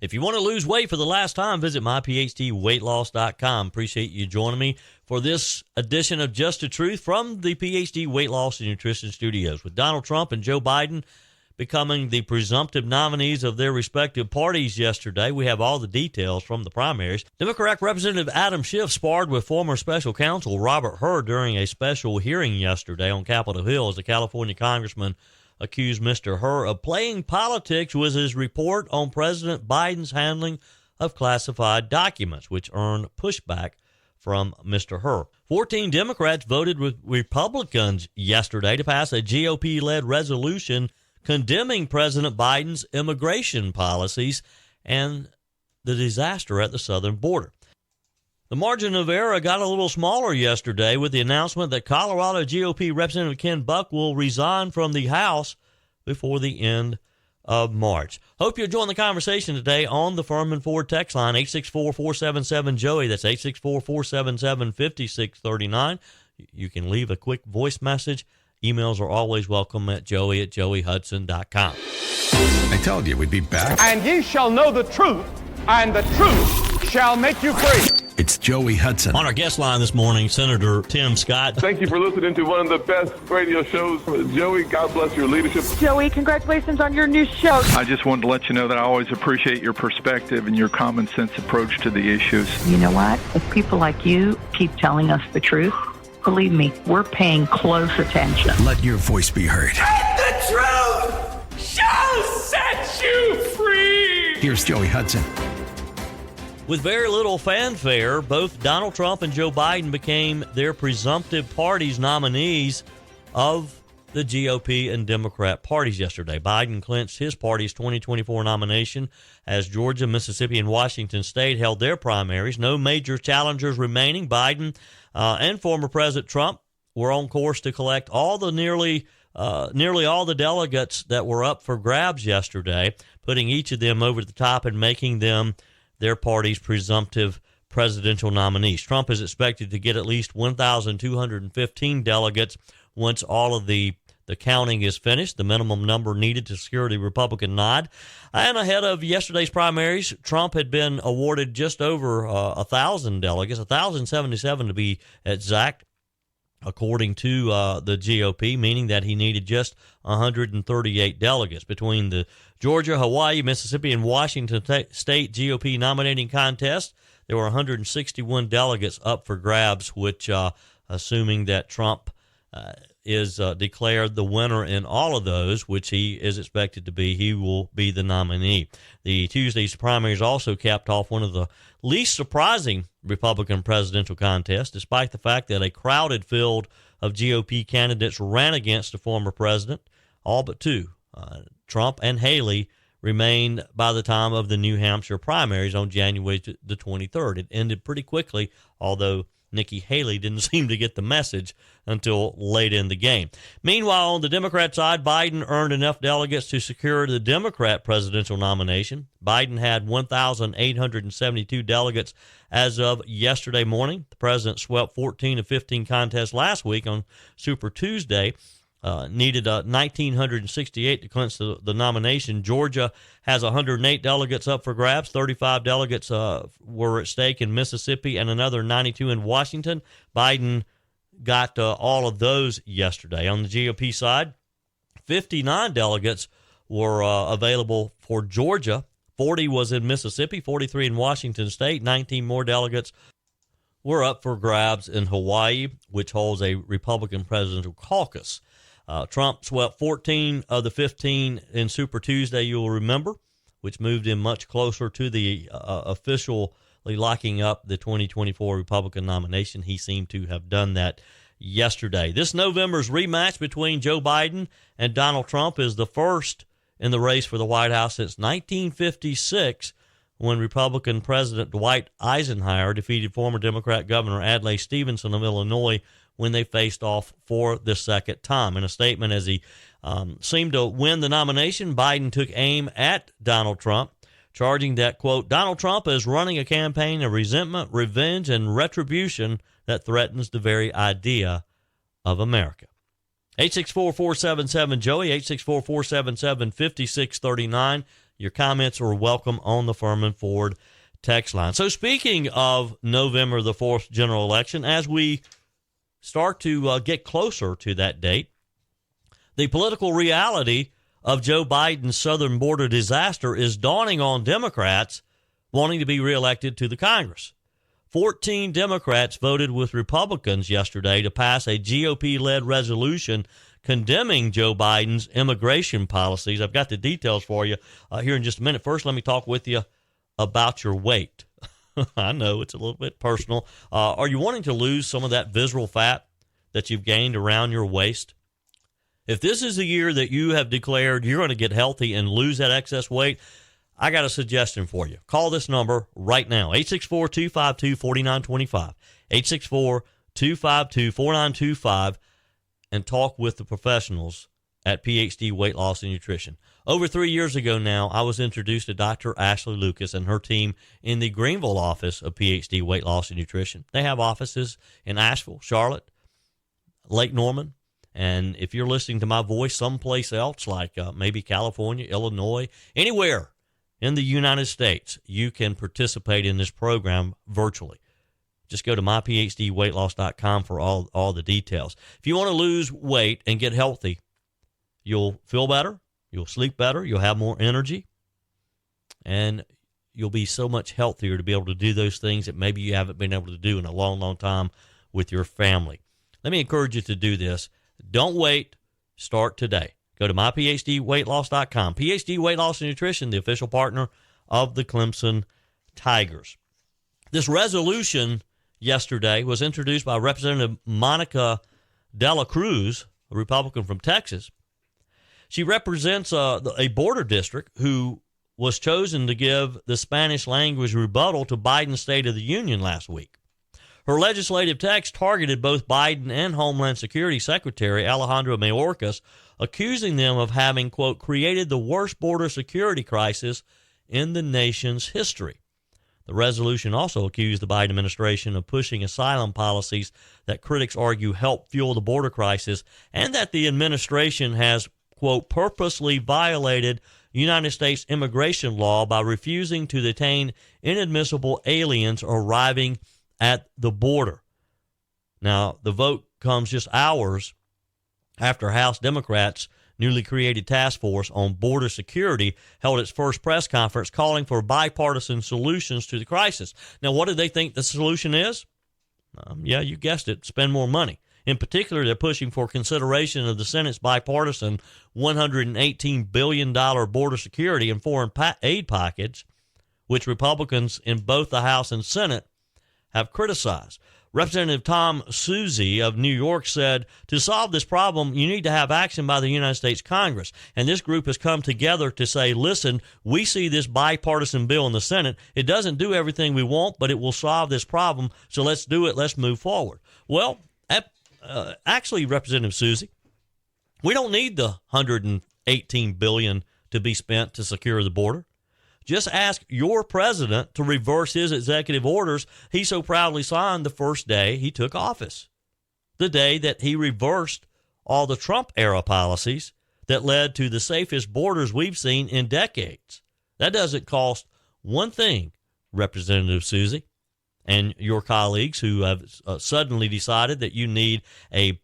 If you want to lose weight for the last time, visit myphdweightloss.com. Appreciate you joining me for this edition of Just the Truth from the PhD Weight Loss and Nutrition Studios. With Donald Trump and Joe Biden becoming the presumptive nominees of their respective parties yesterday, we have all the details from the primaries. Democratic Representative Adam Schiff sparred with former Special Counsel Robert Hur during a special hearing yesterday on Capitol Hill as the California congressman accused Mr. Hur of playing politics with his report on President Biden's handling of classified documents, which earned pushback from Mr. Hur. 14 Democrats voted with Republicans yesterday to pass a GOP-led resolution condemning President Biden's immigration policies and the disaster at the southern border. The margin of error got a little smaller yesterday with the announcement that Colorado GOP Representative Ken Buck will resign from the House before the end of March. Hope you're enjoying the conversation today on the Firmin Ford text line, 864-477-JOEY. That's 864-477-5639. You can leave a quick voice message. Emails are always welcome at joey@joeyhudson.com. I told you we'd be back. And ye shall know the truth, and the truth shall make you free. It's Joey Hudson. On our guest line this morning, Senator Tim Scott. Thank you for listening to one of the best radio shows. Joey, God bless your leadership. Joey, congratulations on your new show. I just wanted to let you know that I always appreciate your perspective and your common sense approach to the issues. You know what? If people like you keep telling us the truth, believe me, we're paying close attention. Let your voice be heard. And the truth shall set you free. Here's Joey Hudson. With very little fanfare, both Donald Trump and Joe Biden became their presumptive parties nominees of the GOP and Democrat parties yesterday. Biden clinched his party's 2024 nomination as Georgia, Mississippi, and Washington State held their primaries. No major challengers remaining. Biden and former President Trump were on course to collect all the nearly all the delegates that were up for grabs yesterday, putting each of them over the top and making them their party's presumptive presidential nominees. Trump is expected to get at least 1,215 delegates once all of the counting is finished, the minimum number needed to secure the Republican nod. And ahead of yesterday's primaries, Trump had been awarded just over 1,000 delegates, 1,077 to be exact, according to the GOP, meaning that he needed just 138 delegates. Between the Georgia, Hawaii, Mississippi, and Washington State GOP nominating contest, there were 161 delegates up for grabs, which, assuming that Trump is declared the winner in all of those, which he is expected to be, he will be the nominee. The Tuesday's primaries also capped off one of the least surprising Republican presidential contests, despite the fact that a crowded field of GOP candidates ran against the former president, all but two. Trump and Haley remained by the time of the New Hampshire primaries on January the 23rd. It ended pretty quickly, although Nikki Haley didn't seem to get the message until late in the game. Meanwhile, on the Democrat side, Biden earned enough delegates to secure the Democrat presidential nomination. Biden had 1,872 delegates as of yesterday morning. The president swept 14 of 15 contests last week on Super Tuesday. Needed 1,968 to clinch the nomination. Georgia has 108 delegates up for grabs. 35 delegates were at stake in Mississippi and another 92 in Washington. Biden got all of those yesterday. On the GOP side, 59 delegates were available for Georgia. 40 was in Mississippi, 43 in Washington State. 19 more delegates were up for grabs in Hawaii, which holds a Republican presidential caucus. Trump swept 14 of the 15 in Super Tuesday, you'll remember, which moved him much closer to the officially locking up the 2024 Republican nomination. He seemed to have done that yesterday. This November's rematch between Joe Biden and Donald Trump is the first in the race for the White House since 1956, when Republican President Dwight Eisenhower defeated former Democrat Governor Adlai Stevenson of Illinois when they faced off for the second time. In a statement as he seemed to win the nomination, Biden took aim at Donald Trump, charging that, quote, Donald Trump is running a campaign of resentment, revenge, and retribution that threatens the very idea of America. 864-477-JOEY, 864-477-5639. Your comments are welcome on the Firmin Ford text line. So speaking of November the 4th general election, as we start to get closer to that date, the political reality of Joe Biden's southern border disaster is dawning on Democrats wanting to be reelected to the Congress. 14 Democrats voted with Republicans yesterday to pass a GOP-led resolution condemning Joe Biden's immigration policies. I've got the details for you here in just a minute. First, let me talk with you about your weight. I know it's a little bit personal. Are you wanting to lose some of that visceral fat that you've gained around your waist? If this is the year that you have declared you're going to get healthy and lose that excess weight, I got a suggestion for you. Call this number right now, 864-252-4925, 864-252-4925, and talk with the professionals at PhD Weight Loss and Nutrition. Over 3 years ago now, I was introduced to Dr. Ashley Lucas and her team in the Greenville office of PhD Weight Loss and Nutrition. They have offices in Asheville, Charlotte, Lake Norman, and if you're listening to my voice someplace else, like maybe California, Illinois, anywhere in the United States, you can participate in this program virtually. Just go to myphdweightloss.com for all the details. If you want to lose weight and get healthy, you'll feel better, you'll sleep better, you'll have more energy, and you'll be so much healthier to be able to do those things that maybe you haven't been able to do in a long, long time with your family. Let me encourage you to do this. Don't wait. Start today. Go to myphdweightloss.com. PhD Weight Loss and Nutrition, the official partner of the Clemson Tigers. This resolution yesterday was introduced by Representative Monica De La Cruz, a Republican from Texas. She represents a border district who was chosen to give the Spanish language rebuttal to Biden's State of the Union last week. Her legislative text targeted both Biden and Homeland Security Secretary Alejandro Mayorkas, accusing them of having, quote, created the worst border security crisis in the nation's history. The resolution also accused the Biden administration of pushing asylum policies that critics argue help fuel the border crisis, and that the administration has, quote, purposely violated United States immigration law by refusing to detain inadmissible aliens arriving at the border. Now, the vote comes just hours after House Democrats' newly created task force on border security held its first press conference calling for bipartisan solutions to the crisis. Now, what do they think the solution is? Yeah, you guessed it, spend more money. In particular, they're pushing for consideration of the Senate's bipartisan $118 billion border security and foreign aid package, which Republicans in both the House and Senate have criticized. Representative Tom Suozzi of New York said, to solve this problem, you need to have action by the United States Congress. And this group has come together to say, listen, we see this bipartisan bill in the Senate. It doesn't do everything we want, but it will solve this problem. So let's do it. Let's move forward. Well, actually, Representative Suozzi, we don't need the $118 billion to be spent to secure the border. Just ask your president to reverse his executive orders he so proudly signed the first day he took office, the day that he reversed all the Trump-era policies that led to the safest borders we've seen in decades. That doesn't cost one thing, Representative Suozzi and your colleagues who have suddenly decided that you need a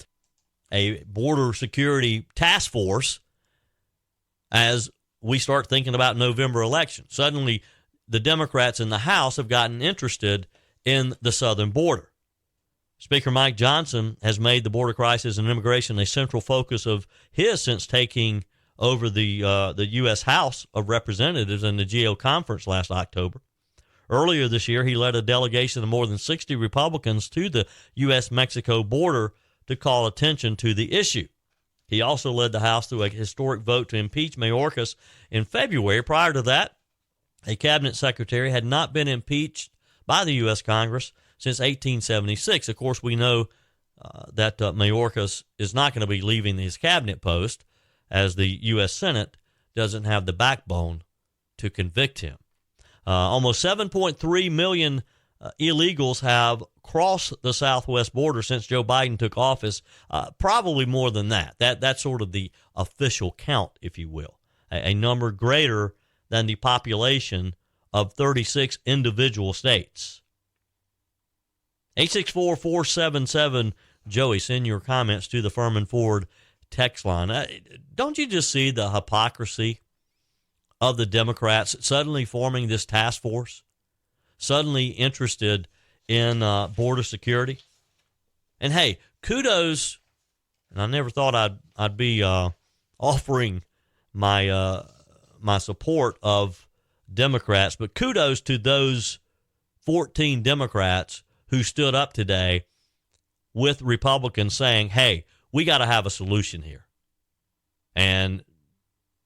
border security task force as we start thinking about November election. Suddenly, the Democrats in the House have gotten interested in the southern border. Speaker Mike Johnson has made the border crisis and immigration a central focus of his since taking over the U.S. House of Representatives in the GO conference last October. Earlier this year, he led a delegation of more than 60 Republicans to the U.S.-Mexico border to call attention to the issue. He also led the House through a historic vote to impeach Mayorkas in February. Prior to that, a cabinet secretary had not been impeached by the U.S. Congress since 1876. Of course, we know that Mayorkas is not going to be leaving his cabinet post, as the U.S. Senate doesn't have the backbone to convict him. Almost 7.3 million illegals have crossed the southwest border since Joe Biden took office, probably more than that. That's sort of the official count, if you will, a number greater than the population of 36 individual states. 864-477-JOEY. Send your comments to the Firmin Ford text line. Don't you just see the hypocrisy of the Democrats suddenly forming this task force, suddenly interested in border security? And hey, kudos, and I never thought I'd be offering my my support of Democrats, but kudos to those 14 Democrats who stood up today with Republicans saying, hey, we got to have a solution here. And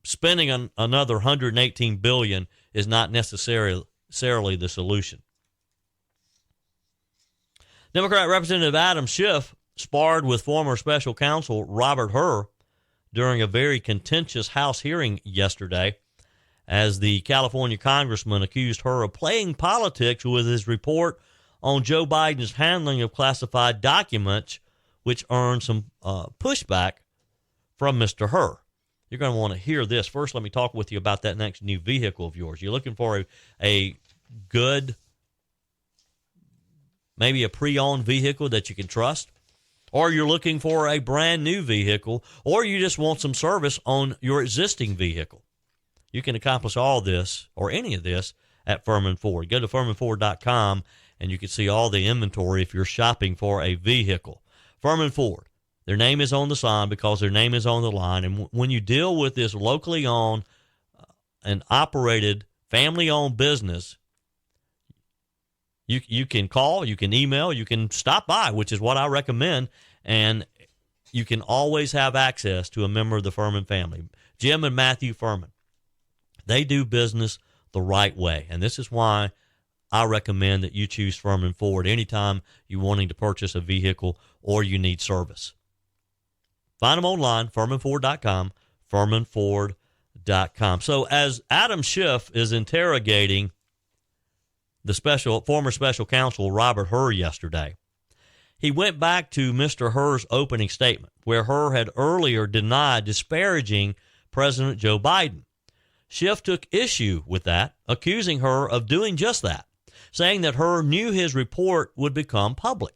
spending another $118 billion is not necessarily the solution. Democrat Representative Adam Schiff sparred with former Special Counsel Robert Hur during a very contentious House hearing yesterday, as the California congressman accused Hur of playing politics with his report on Joe Biden's handling of classified documents, which earned some pushback from Mr. Hur. You're going to want to hear this. First, let me talk with you about that next new vehicle of yours. You're looking for a good, maybe a pre-owned vehicle that you can trust, or you're looking for a brand new vehicle, or you just want some service on your existing vehicle. You can accomplish all this or any of this at Firmin Ford. Go to firminford.com and you can see all the inventory if you're shopping for a vehicle. Firmin Ford, their name is on the sign because their name is on the line. And when you deal with this locally owned and operated, family-owned business, you can call, you can email, you can stop by, which is what I recommend, and you can always have access to a member of the Firmin family. Jim and Matthew Firmin, they do business the right way, and this is why I recommend that you choose Firmin Ford anytime you're wanting to purchase a vehicle or you need service. Find them online, firminford.com, firminford.com. So as Adam Schiff is interrogating the former Special Counsel Robert Hur yesterday, he went back to Mr. Hur's opening statement, where Hur had earlier denied disparaging President Joe Biden. Schiff took issue with that, accusing Hur of doing just that, saying that Hur knew his report would become public.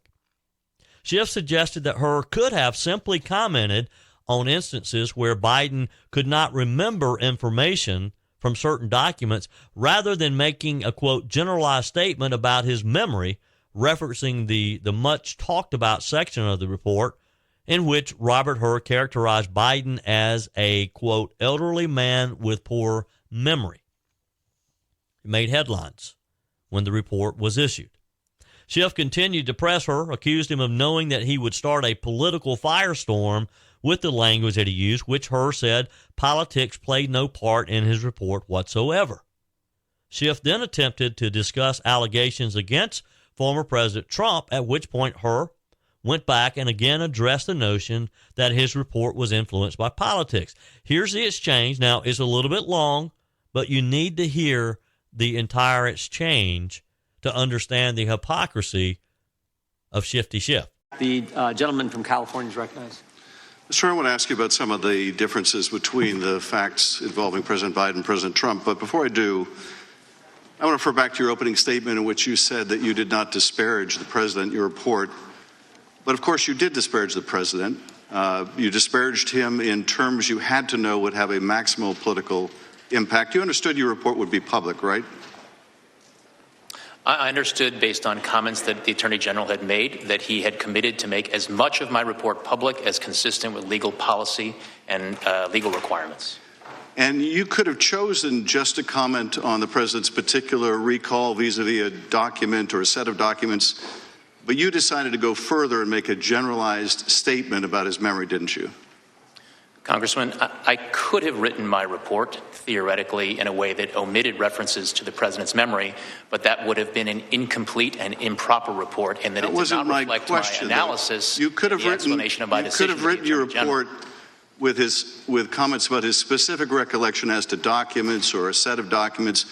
Schiff suggested that Hur could have simply commented on instances where Biden could not remember information from certain documents rather than making a, quote, generalized statement about his memory, referencing the much talked about section of the report in which Robert Hur characterized Biden as a, quote, elderly man with poor memory. It made headlines when the report was issued. Schiff continued to press Hur, accused him of knowing that he would start a political firestorm with the language that he used, which Hur said politics played no part in his report whatsoever. Schiff then attempted to discuss allegations against former President Trump, at which point Hur went back and again addressed the notion that his report was influenced by politics. Here's the exchange. Now, it's a little bit long, but you need to hear the entire exchange to understand the hypocrisy of Shifty Schiff. The gentleman from California is recognized. Sir, I want to ask you about some of the differences between the facts involving President Biden and President Trump. But before I do, I want to refer back to your opening statement in which you said that you did not disparage the president in your report. But of course, you did disparage the president. You disparaged him in terms you had to know would have a maximal political impact. You understood your report would be public, right? I understood, based on comments that the Attorney General had made, that he had committed to make as much of my report public as consistent with legal policy and legal requirements. And you could have chosen just to comment on the president's particular recall vis-a-vis a document or a set of documents, but you decided to go further and make a generalized statement about his memory, didn't you? Congressman, I could have written my report theoretically in a way that omitted references to the president's memory, but that would have been an incomplete and improper report, and that it did not reflect my analysis. You could have written your report with comments about his specific recollection as to documents or a set of documents,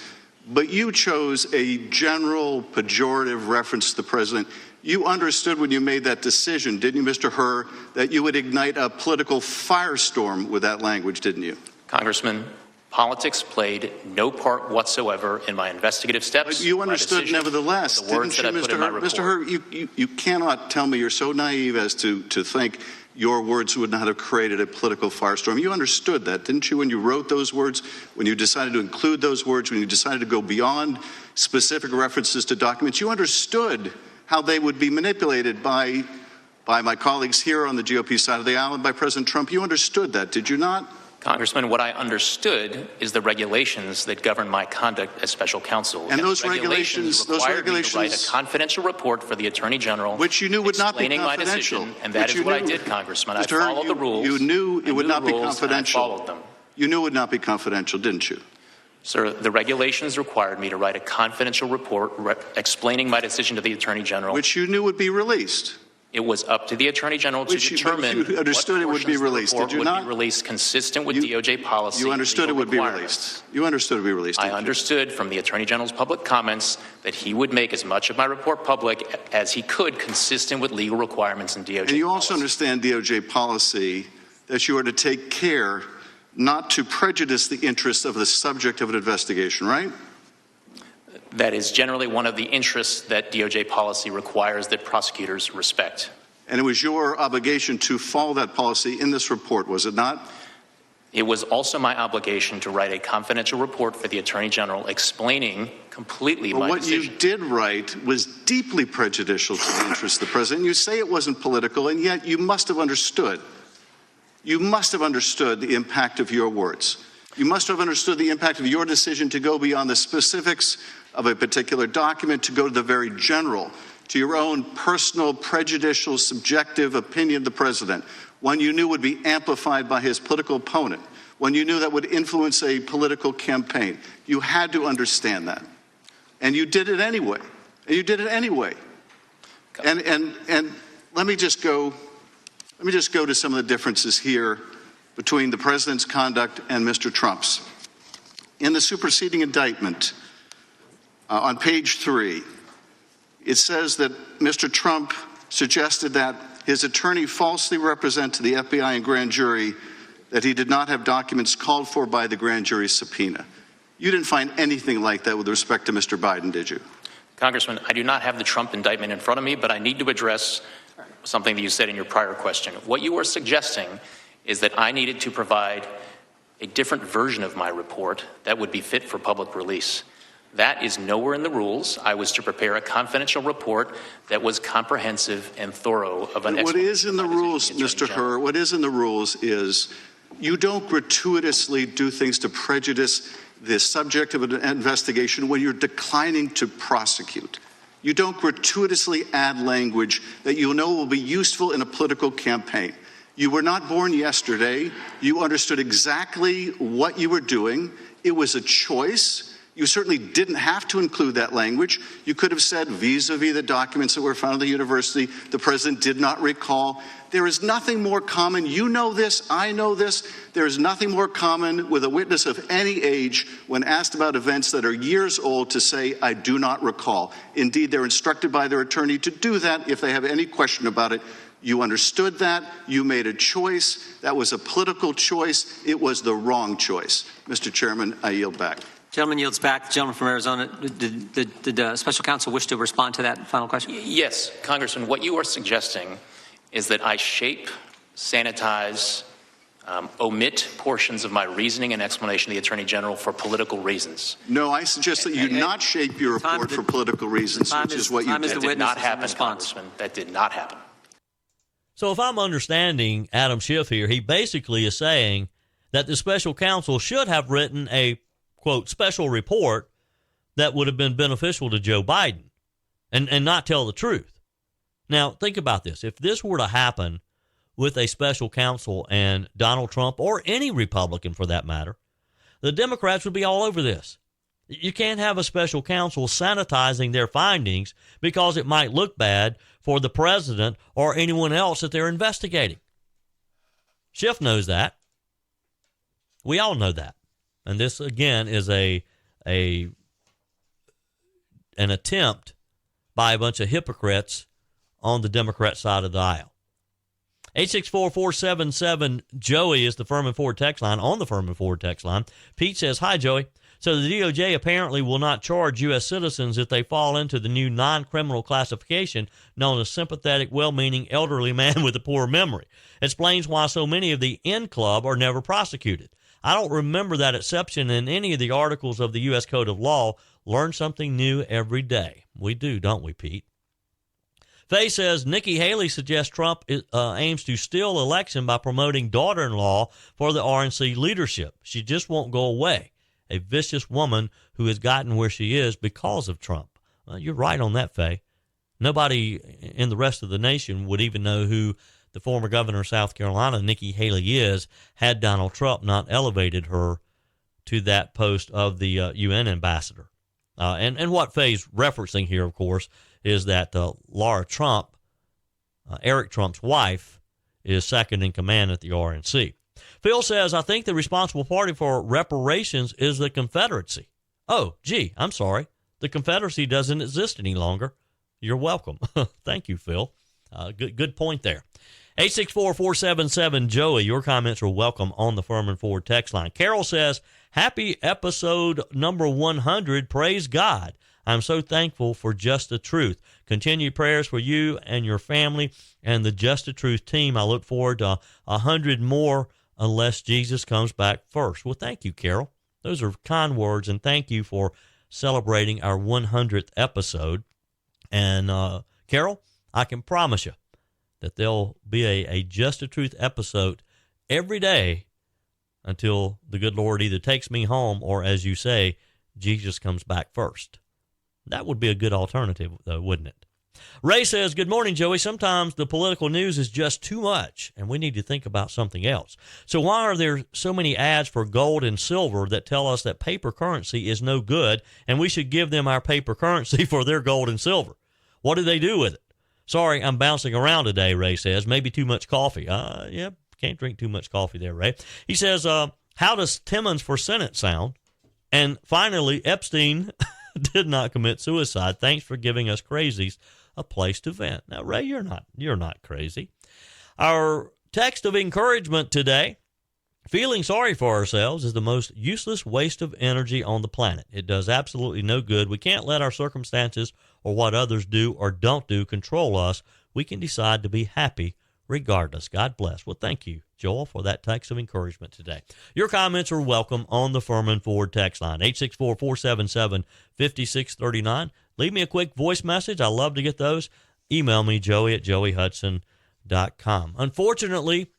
but you chose a general pejorative reference to the president. You understood when you made that decision, didn't you, Mr. Hur, that you would ignite a political firestorm with that language, didn't you? Congressman, Politics played no part whatsoever in my investigative steps. But you understood nevertheless, the words didn't you, that I put in my report. Mr. Hur, you cannot tell me you're so naive as to think your words would not have created a political firestorm. You understood that, didn't you, when you wrote those words, when you decided to include those words, when you decided to go beyond specific references to documents? You understood how they would be manipulated by my colleagues here on the GOP side of the aisle and by President Trump. You understood that, did you not? Congressman, what I understood is the regulations that govern my conduct as special counsel. And those regulations required me to write a confidential report for the Attorney General, which you knew would not be confidential. My decision, and that is what I did, Congressman. I followed the rules. You knew it would not be confidential. I followed them. You knew it would not be confidential, didn't you? Sir, the regulations required me to write a confidential report explaining my decision to the Attorney General, which you knew would be released. It was up to the Attorney General to determine you understood it would be released, did you not? Would be released consistent with DOJ policy. You understood it would be released. You understood it would be released. I understood from the Attorney General's public comments that he would make as much of my report public as he could, consistent with legal requirements in DOJ policy. And you also understand DOJ policy that you are to take care not to prejudice the interests of the subject of an investigation, right? That is generally one of the interests that DOJ policy requires that prosecutors respect. And it was your obligation to follow that policy in this report, was it not? It was also my obligation to write a confidential report for the Attorney General explaining completely my decision. What you did write was deeply prejudicial to the interests of the president. You say it wasn't political, and yet you must have understood. You must have understood the impact of your words. You must have understood the impact of your decision to go beyond the specifics of a particular document, to go to the very general, to your own personal, prejudicial, subjective opinion of the president, one you knew would be amplified by his political opponent, one you knew that would influence a political campaign. You had to understand that. And you did it anyway. And you did it anyway. And let me just go to some of the differences here between the president's conduct and Mr. Trump's. In the superseding indictment, on page 3, it says that Mr. Trump suggested that his attorney falsely represent to the FBI and grand jury that he did not have documents called for by the grand jury subpoena. You didn't find anything like that with respect to Mr. Biden, did you? Congressman, I do not have the Trump indictment in front of me, but I need to address something that you said in your prior question. What you were suggesting is that I needed to provide a different version of my report that would be fit for public release. That is nowhere in the rules. I was to prepare a confidential report that was comprehensive and thorough of an explanation. What is in the rules, Mr. Hur, what is in the rules is you don't gratuitously do things to prejudice the subject of an investigation when you're declining to prosecute. You don't gratuitously add language that you know will be useful in a political campaign. You were not born yesterday. You understood exactly what you were doing. It was a choice. You certainly didn't have to include that language. You could have said vis-a-vis the documents that were found at the university, the president did not recall. There is nothing more common. You know this. I know this. There is nothing more common with a witness of any age when asked about events that are years old to say, I do not recall. Indeed, they're instructed by their attorney to do that if they have any question about it. You understood that. You made a choice. That was a political choice. It was the wrong choice. Mr. Chairman, I yield back. Gentleman yields back. The gentleman from Arizona. Did Special Counsel wish to respond to that final question? Yes, Congressman. What you are suggesting is that I shape, sanitize, omit portions of my reasoning and explanation to the Attorney General for political reasons. No, I suggest that you not shape your report for political reasons, which is what you did. That did not happen, Congressman. That did not happen. So if I'm understanding Adam Schiff here, he basically is saying that the special counsel should have written a, quote, special report that would have been beneficial to Joe Biden and not tell the truth. Now, think about this. If this were to happen with a special counsel and Donald Trump, or any Republican for that matter, the Democrats would be all over this. You can't have a special counsel sanitizing their findings because it might look bad for the president or anyone else that they're investigating. Schiff knows that. We all know that. And this, again, is an attempt by a bunch of hypocrites on the Democrat side of the aisle. 864-477-JOEY is the Firmin Ford text line. On the Firmin Ford text line, Pete says, hi, Joey. So the DOJ apparently will not charge U.S. citizens if they fall into the new non-criminal classification known as sympathetic, well-meaning elderly man with a poor memory. Explains why so many of the N Club are never prosecuted. I don't remember that exception in any of the articles of the U.S. Code of Law. Learn something new every day. We do, don't we, Pete? Faye says, Nikki Haley suggests Trump aims to steal election by promoting daughter-in-law for the RNC leadership. She just won't go away. A vicious woman who has gotten where she is because of Trump. You're right on that, Faye. Nobody in the rest of the nation would even know who the former governor of South Carolina, Nikki Haley, is had Donald Trump not elevated her to that post of the UN ambassador. And what Faye's referencing here, of course, is that Laura Trump, Eric Trump's wife, is second in command at the RNC. Phil says, I think the responsible party for reparations is the Confederacy. Oh, gee, I'm sorry. The Confederacy doesn't exist any longer. You're welcome. Thank you, Phil. Good point there. 864-477-JOEY. Your comments are welcome on the Firmin Ford text line. Carol says, happy episode number 100. Praise God. I'm so thankful for Just the Truth. Continued prayers for you and your family and the Just the Truth team. I look forward to 100 more unless Jesus comes back first. Well, thank you, Carol. Those are kind words, and thank you for celebrating our 100th episode. And, Carol, I can promise you that there'll be a Just the Truth episode every day until the good Lord either takes me home or, as you say, Jesus comes back first. That would be a good alternative, though, wouldn't it? Ray says, good morning, Joey. Sometimes the political news is just too much, and we need to think about something else. So why are there so many ads for gold and silver that tell us that paper currency is no good, and we should give them our paper currency for their gold and silver? What do they do with it? Sorry, I'm bouncing around today, Ray says. Maybe too much coffee. Yeah, can't drink too much coffee there, Ray. He says, how does Timmons for Senate sound? And finally, Epstein did not commit suicide. Thanks for giving us crazies a place to vent. Now, Ray, you're not crazy. Our text of encouragement today: feeling sorry for ourselves is the most useless waste of energy on the planet. It does absolutely no good. We can't let our circumstances or what others do or don't do control us. We can decide to be happy regardless. God bless. Well, thank you, Joel, for that text of encouragement today. Your comments are welcome on the Firmin Ford text line, 864-477-5639. Leave me a quick voice message. I love to get those. Email me, joey@joeyhudson.com. Unfortunately,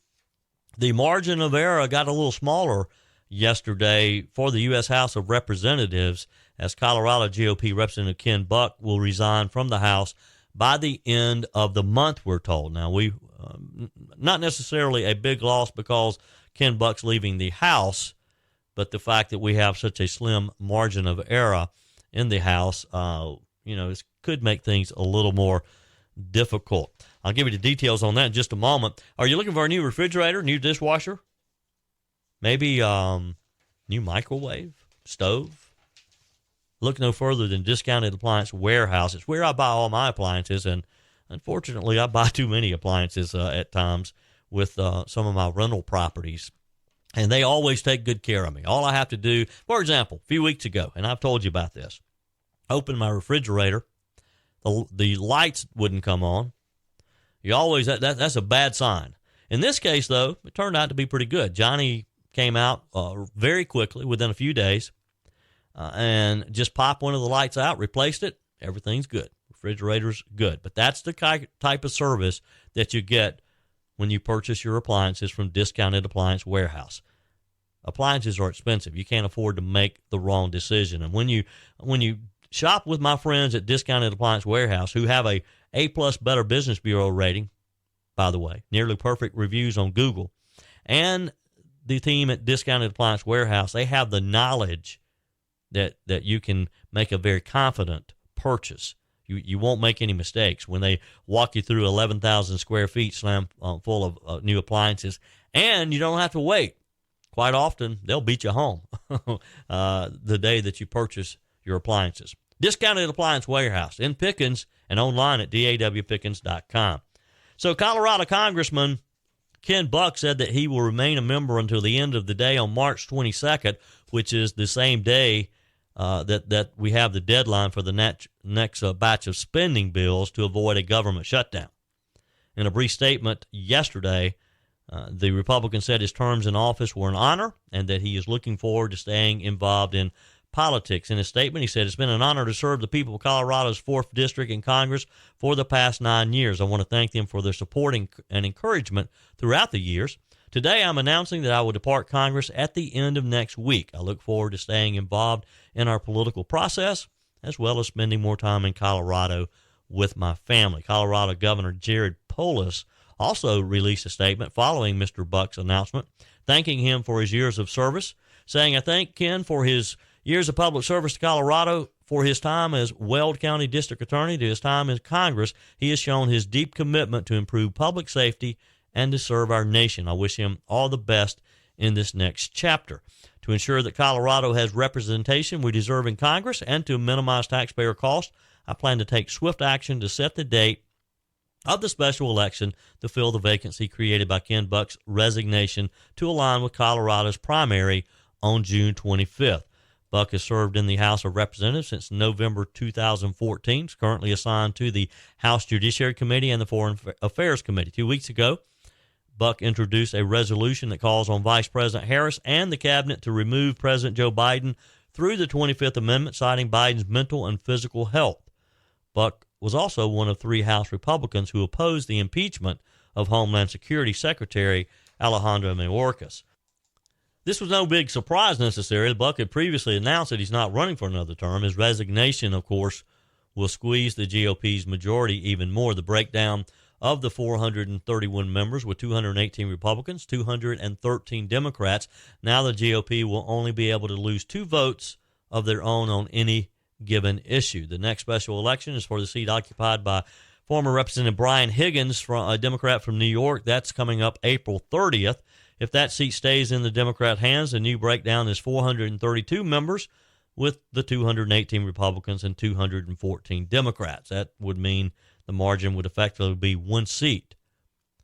the margin of error got a little smaller yesterday for the U.S. House of Representatives as Colorado GOP Representative Ken Buck will resign from the House by the end of the month, we're told. Now, we not necessarily a big loss because Ken Buck's leaving the House, but the fact that we have such a slim margin of error in the House, this could make things a little more difficult. I'll give you the details on that in just a moment. Are you looking for a new refrigerator, new dishwasher, maybe new microwave, stove? Look no further than Discounted Appliance Warehouse. It's where I buy all my appliances, and unfortunately, I buy too many appliances at times with some of my rental properties, and they always take good care of me. All I have to do, for example, a few weeks ago, and I've told you about this, open my refrigerator, the lights wouldn't come on. You always that's a bad sign. In this case, though, it turned out to be pretty good. Johnny came out very quickly, within a few days, and just popped one of the lights out, replaced it. Everything's good. Refrigerator's good. But that's the type of service that you get when you purchase your appliances from Discounted Appliance Warehouse. Appliances are expensive. You can't afford to make the wrong decision. And when you shop with my friends at Discounted Appliance Warehouse, who have a A+ Better Business Bureau rating, by the way, nearly perfect reviews on Google, and the team at Discounted Appliance Warehouse, they have the knowledge that you can make a very confident purchase. You won't make any mistakes when they walk you through 11,000 square feet slam full of new appliances, and you don't have to wait. Quite often, they'll beat you home the day that you purchase your appliances. Discounted Appliance Warehouse in Pickens and online at dawpickens.com. So Colorado Congressman Ken Buck said that he will remain a member until the end of the day on March 22nd, which is the same day that we have the deadline for the next batch of spending bills to avoid a government shutdown. In a brief statement yesterday, the Republican said his terms in office were an honor and that he is looking forward to staying involved in politics. In his statement, he said, "It's been an honor to serve the people of Colorado's 4th District in Congress for the past 9 years. I want to thank them for their support and encouragement throughout the years. Today, I'm announcing that I will depart Congress at the end of next week. I look forward to staying involved in our political process, as well as spending more time in Colorado with my family." Colorado Governor Jared Polis also released a statement following Mr. Buck's announcement, thanking him for his years of service, saying, "I thank Ken for his years of public service to Colorado, for his time as Weld County District Attorney, to his time in Congress. He has shown his deep commitment to improve public safety and to serve our nation. I wish him all the best in this next chapter. To ensure that Colorado has representation we deserve in Congress and to minimize taxpayer costs, I plan to take swift action to set the date of the special election to fill the vacancy created by Ken Buck's resignation to align with Colorado's primary on June 25th. Buck has served in the House of Representatives since November 2014. He's currently assigned to the House Judiciary Committee and the Foreign Affairs Committee. 2 weeks ago, Buck introduced a resolution that calls on Vice President Harris and the cabinet to remove President Joe Biden through the 25th Amendment, citing Biden's mental and physical health. Buck was also one of 3 House Republicans who opposed the impeachment of Homeland Security Secretary Alejandro Mayorkas. This was no big surprise necessarily. Buck had previously announced that he's not running for another term. His resignation, of course, will squeeze the GOP's majority even more. The breakdown of the 431 members with 218 Republicans, 213 Democrats. Now the GOP will only be able to lose 2 votes of their own on any given issue. The next special election is for the seat occupied by former Representative Brian Higgins, a Democrat from New York. That's coming up April 30th. If that seat stays in the Democrat hands, the new breakdown is 432 members with the 218 Republicans and 214 Democrats. That would mean the margin would effectively be 1 seat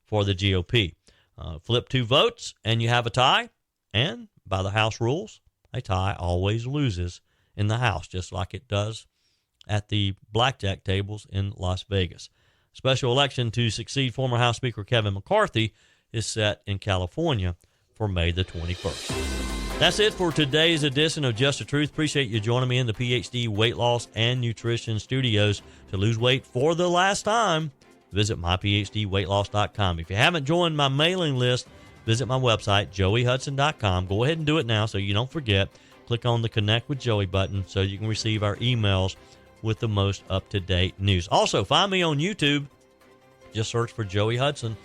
for the GOP. Flip 2 votes and you have a tie. And by the House rules, a tie always loses in the House, just like it does at the blackjack tables in Las Vegas. Special election to succeed former House Speaker Kevin McCarthy is set in California for May the 21st. That's it for today's edition of Just the Truth. Appreciate you joining me in the PhD Weight Loss and Nutrition Studios. To lose weight for the last time, visit myphdweightloss.com. If you haven't joined my mailing list, visit my website, joeyhudson.com. Go ahead and do it now so you don't forget. Click on the Connect with Joey button so you can receive our emails with the most up-to-date news. Also, find me on YouTube. Just search for Joey Hudson.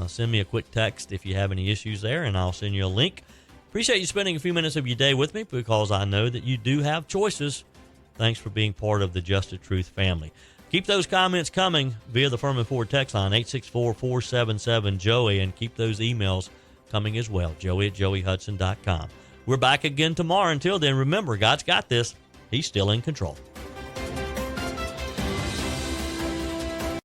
Send me a quick text if you have any issues there, and I'll send you a link. Appreciate you spending a few minutes of your day with me because I know that you do have choices. Thanks for being part of the Just the Truth family. Keep those comments coming via the Firmin Ford text line, 864-477-JOEY, and keep those emails coming as well, joey@joeyhudson.com. We're back again tomorrow. Until then, remember, God's got this. He's still in control.